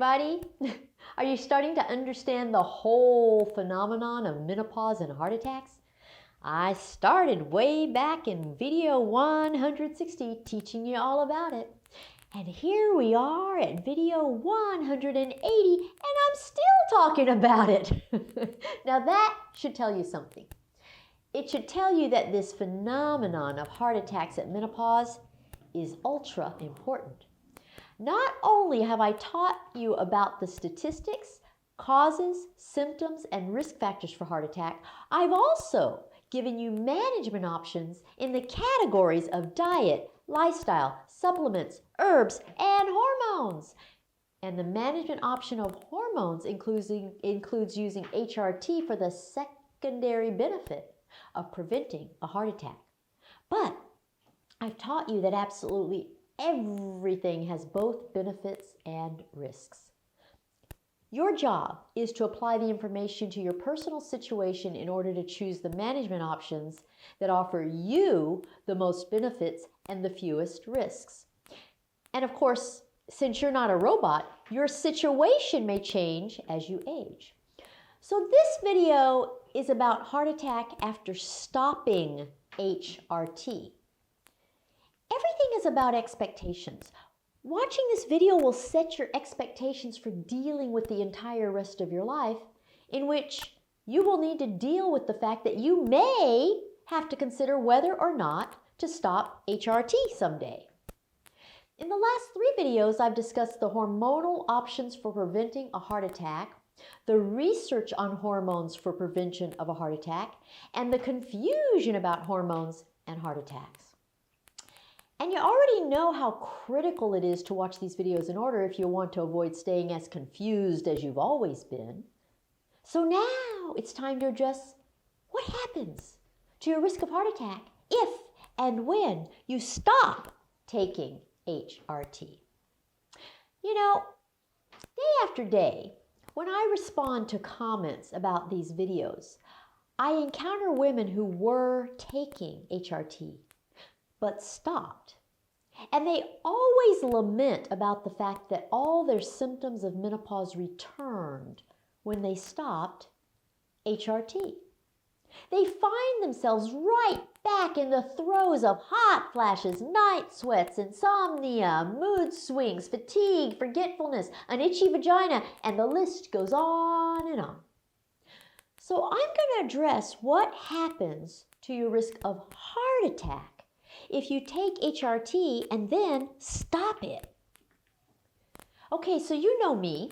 everybody. Are you starting to understand the whole phenomenon of menopause and heart attacks? I started way back in video 160 teaching you all about it. And here we are at video 180 and I'm still talking about it. Now that should tell you something. It should tell you that this phenomenon of heart attacks at menopause is ultra important. Not only have I taught you about the statistics, causes, symptoms, and risk factors for heart attack, I've also given you management options in the categories of diet, lifestyle, supplements, herbs, and hormones. And the management option of hormones includes using HRT for the secondary benefit of preventing a heart attack. But I've taught you that absolutely everything has both benefits and risks. Your job is to apply the information to your personal situation in order to choose the management options that offer you the most benefits and the fewest risks. And of course, since you're not a robot, your situation may change as you age. So this video is about heart attack after stopping HRT. Everything is about expectations. Watching this video will set your expectations for dealing with the entire rest of your life, in which you will need to deal with the fact that you may have to consider whether or not to stop HRT someday. In the last 3 videos, I've discussed the hormonal options for preventing a heart attack, the research on hormones for prevention of a heart attack, and the confusion about hormones and heart attacks. And you already know how critical it is to watch these videos in order if you want to avoid staying as confused as you've always been. So now it's time to address what happens to your risk of heart attack if and when you stop taking HRT. You know, day after day, when I respond to comments about these videos, I encounter women who were taking HRT but stopped. And they always lament about the fact that all their symptoms of menopause returned when they stopped HRT. They find themselves right back in the throes of hot flashes, night sweats, insomnia, mood swings, fatigue, forgetfulness, an itchy vagina, and the list goes on and on. So I'm going to address what happens to your risk of heart attack if you take HRT and then stop it. Okay, so you know me.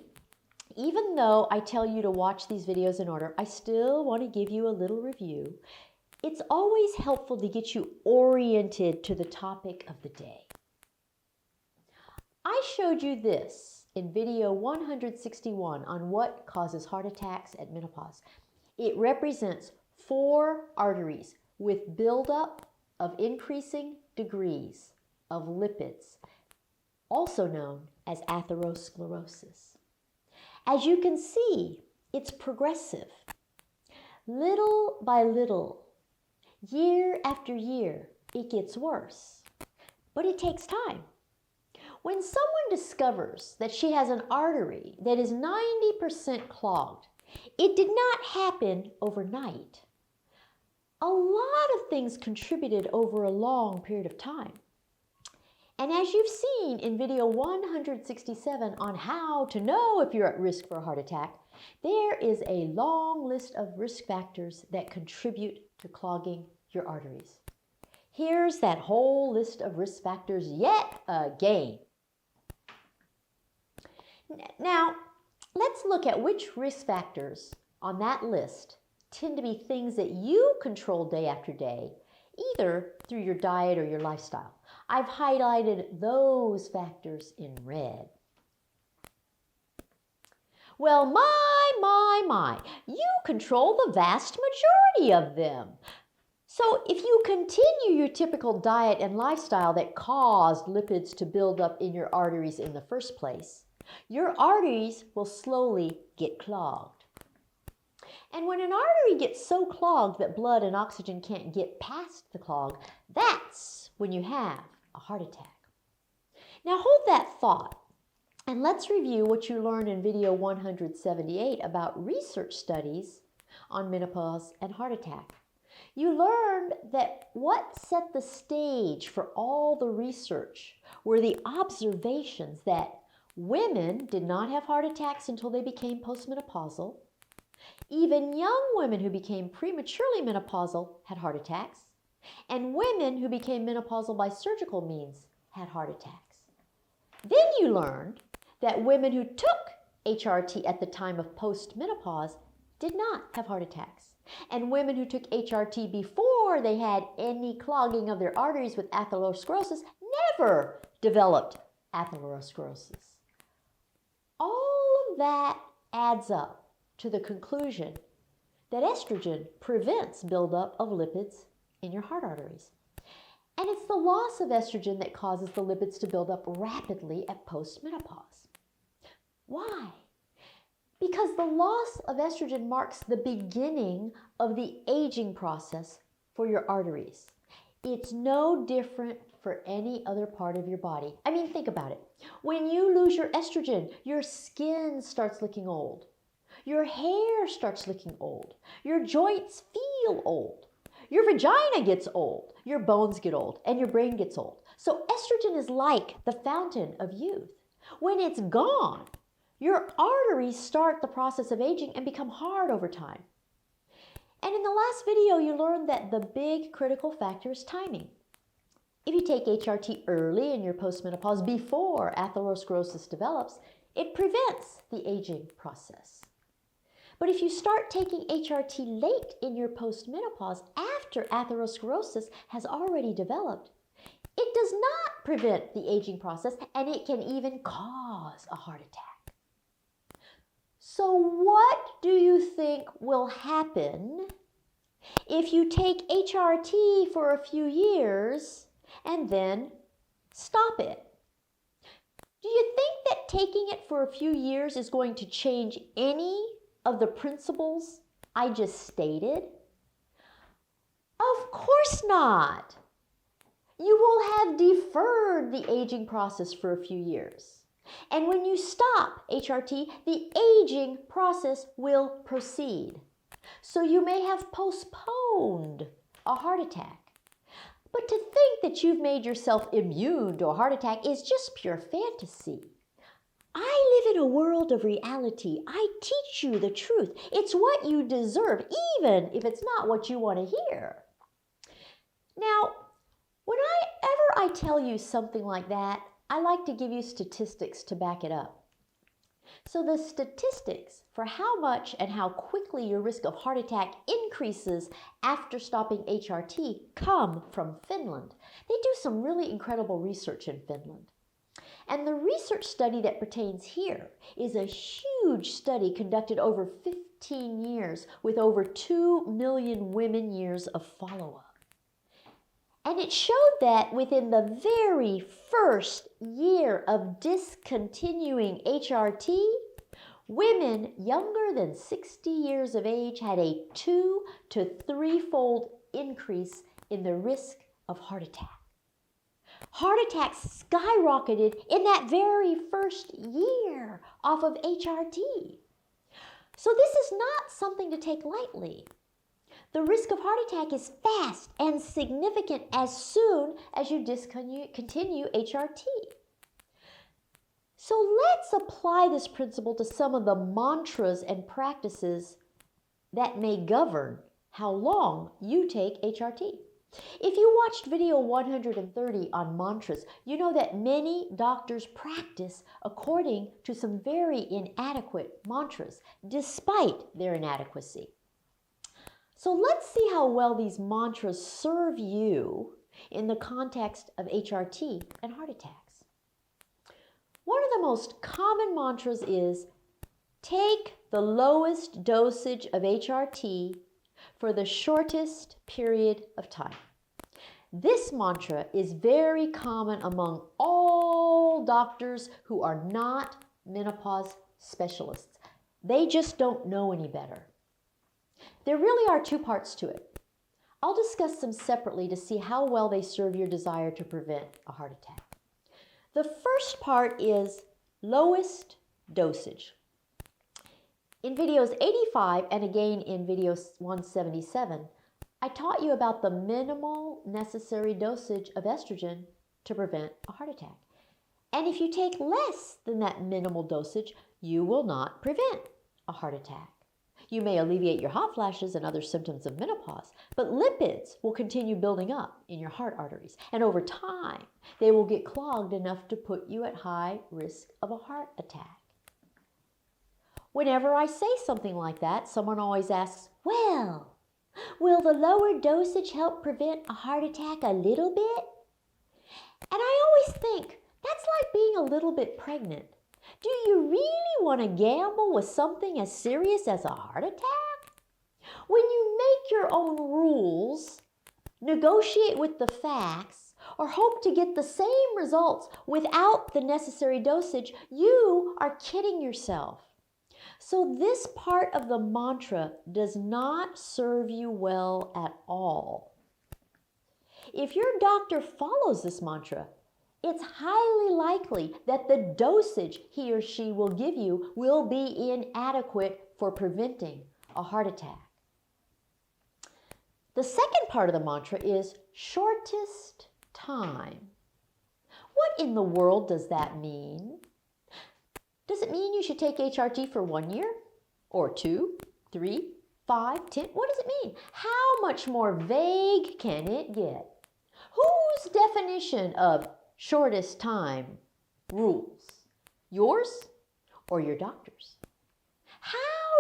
Even though I tell you to watch these videos in order, I still want to give you a little review. It's always helpful to get you oriented to the topic of the day. I showed you this in video 161 on what causes heart attacks at menopause. It represents 4 arteries with buildup of increasing degrees of lipids, also known as atherosclerosis. As you can see, it's progressive. Little by little, year after year, it gets worse. But it takes time. When someone discovers that she has an artery that is 90% clogged, it did not happen overnight. A lot of things contributed over a long period of time. And as you've seen in video 167 on how to know if you're at risk for a heart attack, there is a long list of risk factors that contribute to clogging your arteries. Here's that whole list of risk factors yet again. Now, let's look at which risk factors on that list tend to be things that you control day after day, either through your diet or your lifestyle. I've highlighted those factors in red. Well, my, you control the vast majority of them. So if you continue your typical diet and lifestyle that caused lipids to build up in your arteries in the first place, your arteries will slowly get clogged. And when an artery gets so clogged that blood and oxygen can't get past the clog, that's when you have a heart attack. Now hold that thought And let's review what you learned in video 178 about research studies on menopause and heart attack. You learned that what set the stage for all the research were the observations that women did not have heart attacks until they became postmenopausal. Even young women who became prematurely menopausal had heart attacks, and women who became menopausal by surgical means had heart attacks. Then you learned that women who took HRT at the time of postmenopause did not have heart attacks, and women who took HRT before they had any clogging of their arteries with atherosclerosis never developed atherosclerosis. All of that adds up to the conclusion that estrogen prevents buildup of lipids in your heart arteries. And it's the loss of estrogen that causes the lipids to build up rapidly at postmenopause. Why? Because the loss of estrogen marks the beginning of the aging process for your arteries. It's no different for any other part of your body. I mean, think about it. When you lose your estrogen, your skin starts looking old. Your hair starts looking old. Your joints feel old. Your vagina gets old. Your bones get old. And your brain gets old. So estrogen is like the fountain of youth. When it's gone, your arteries start the process of aging and become hard over time. And in the last video, you learned that the big critical factor is timing. If you take HRT early in your postmenopause before atherosclerosis develops, it prevents the aging process. But if you start taking HRT late in your postmenopause after atherosclerosis has already developed, it does not prevent the aging process, and it can even cause a heart attack. So what do you think will happen if you take HRT for a few years and then stop it? Do you think that taking it for a few years is going to change any of the principles I just stated? Of course not. You will have deferred the aging process for a few years. And when you stop HRT, the aging process will proceed. So you may have postponed a heart attack. But to think that you've made yourself immune to a heart attack is just pure fantasy. I live in a world of reality. I teach you the truth. It's what you deserve, even if it's not what you want to hear. Now, whenever I tell you something like that, I like to give you statistics to back it up. So the statistics for how much and how quickly your risk of heart attack increases after stopping HRT come from Finland. They do some really incredible research in Finland. And the research study that pertains here is a huge study conducted over 15 years with over 2 million women years of follow-up. And it showed that within the very first year of discontinuing HRT, women younger than 60 years of age had a 2 to 3-fold increase in the risk of heart attack. Heart attacks skyrocketed in that very first year off of HRT. So this is not something to take lightly. The risk of heart attack is fast and significant as soon as you discontinue HRT. So let's apply this principle to some of the mantras and practices that may govern how long you take HRT. If you watched video 130 on mantras, you know that many doctors practice according to some very inadequate mantras, despite their inadequacy. So let's see how well these mantras serve you in the context of HRT and heart attacks. One of the most common mantras is, take the lowest dosage of HRT for the shortest period of time. This mantra is very common among all doctors who are not menopause specialists. They just don't know any better. There really are two parts to it. I'll discuss them separately to see how well they serve your desire to prevent a heart attack. The first part is, lowest dosage. In videos 85 and again in video 177, I taught you about the minimal necessary dosage of estrogen to prevent a heart attack. And if you take less than that minimal dosage, you will not prevent a heart attack. You may alleviate your hot flashes and other symptoms of menopause, but lipids will continue building up in your heart arteries. And over time, they will get clogged enough to put you at high risk of a heart attack. Whenever I say something like that, someone always asks, well, will the lower dosage help prevent a heart attack a little bit? And I always think, that's like being a little bit pregnant. Do you really want to gamble with something as serious as a heart attack? When you make your own rules, negotiate with the facts, or hope to get the same results without the necessary dosage, you are kidding yourself. So this part of the mantra does not serve you well at all. If your doctor follows this mantra, it's highly likely that the dosage he or she will give you will be inadequate for preventing a heart attack. The second part of the mantra is shortest time. What in the world does that mean? Does it mean you should take HRT for 1 year? Or 2, 3, 5, 10? What does it mean? How much more vague can it get? Whose definition of shortest time rules? Yours or your doctor's? How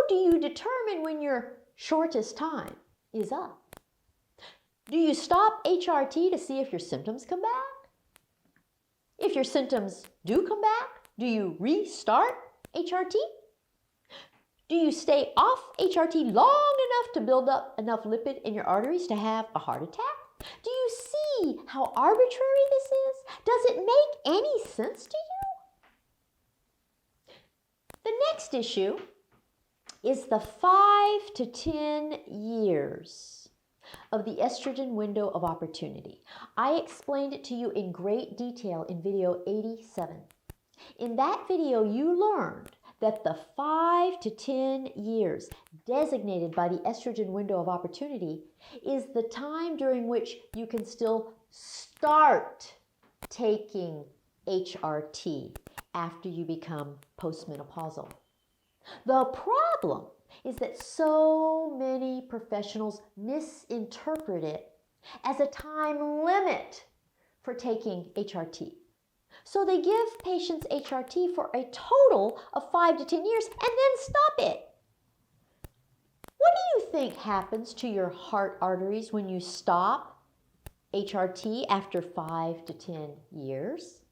do you determine when your shortest time is up? Do you stop HRT to see if your symptoms come back? If your symptoms do come back, do you restart HRT? Do you stay off HRT long enough to build up enough lipid in your arteries to have a heart attack? Do you see how arbitrary this is? Does it make any sense to you? The next issue is the 5 to 10 years of the estrogen window of opportunity. I explained it to you in great detail in video 87. In that video, you learned that the 5 to 10 years designated by the estrogen window of opportunity is the time during which you can still start taking HRT after you become postmenopausal. The problem is that so many professionals misinterpret it as a time limit for taking HRT. So they give patients HRT for a total of 5 to 10 years and then stop it. What do you think happens to your heart arteries when you stop HRT after 5 to 10 years?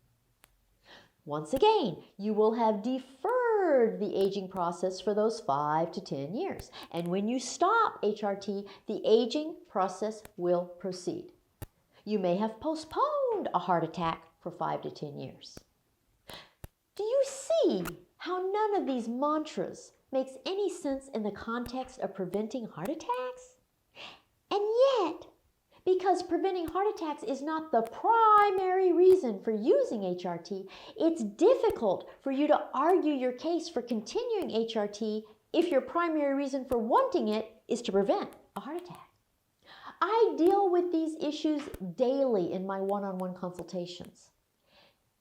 Once again, you will have deferred the aging process for those 5 to 10 years. And when you stop HRT, the aging process will proceed. You may have postponed a heart attack for 5 to 10 years. Do you see how none of these mantras makes any sense in the context of preventing heart attacks? And yet, because preventing heart attacks is not the primary reason for using HRT, it's difficult for you to argue your case for continuing HRT if your primary reason for wanting it is to prevent a heart attack. I deal with these issues daily in my one-on-one consultations.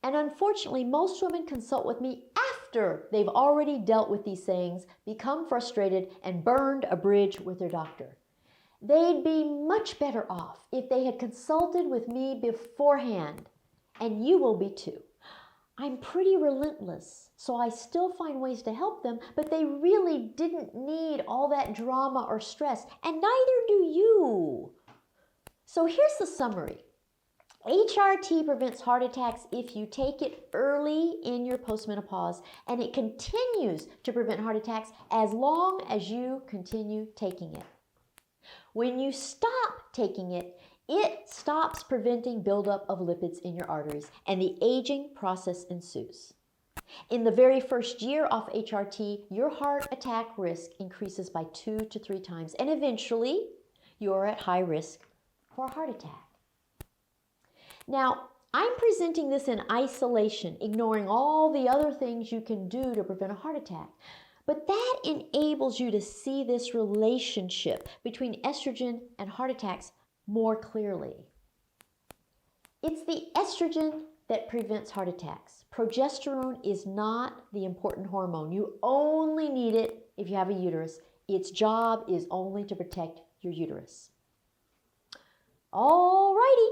And unfortunately, most women consult with me after they've already dealt with these things, become frustrated, and burned a bridge with their doctor. They'd be much better off if they had consulted with me beforehand, and you will be too. I'm pretty relentless, so I still find ways to help them, but they really didn't need all that drama or stress, and neither do you. So here's the summary. HRT prevents heart attacks if you take it early in your postmenopause, and it continues to prevent heart attacks as long as you continue taking it. When you stop taking it, it stops preventing buildup of lipids in your arteries, and the aging process ensues. In the very first year off HRT, your heart attack risk increases by 2 to 3 times, and eventually, you're at high risk for a heart attack. Now, I'm presenting this in isolation, ignoring all the other things you can do to prevent a heart attack. But that enables you to see this relationship between estrogen and heart attacks more clearly. It's the estrogen that prevents heart attacks. Progesterone is not the important hormone. You only need it if you have a uterus. Its job is only to protect your uterus. Alrighty,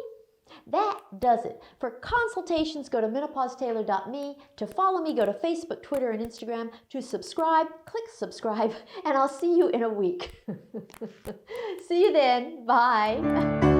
that does it. For consultations, go to menopausetailor.me. To follow me, go to Facebook, Twitter, and Instagram. To subscribe, click subscribe, and I'll see you in a week. See you then. Bye.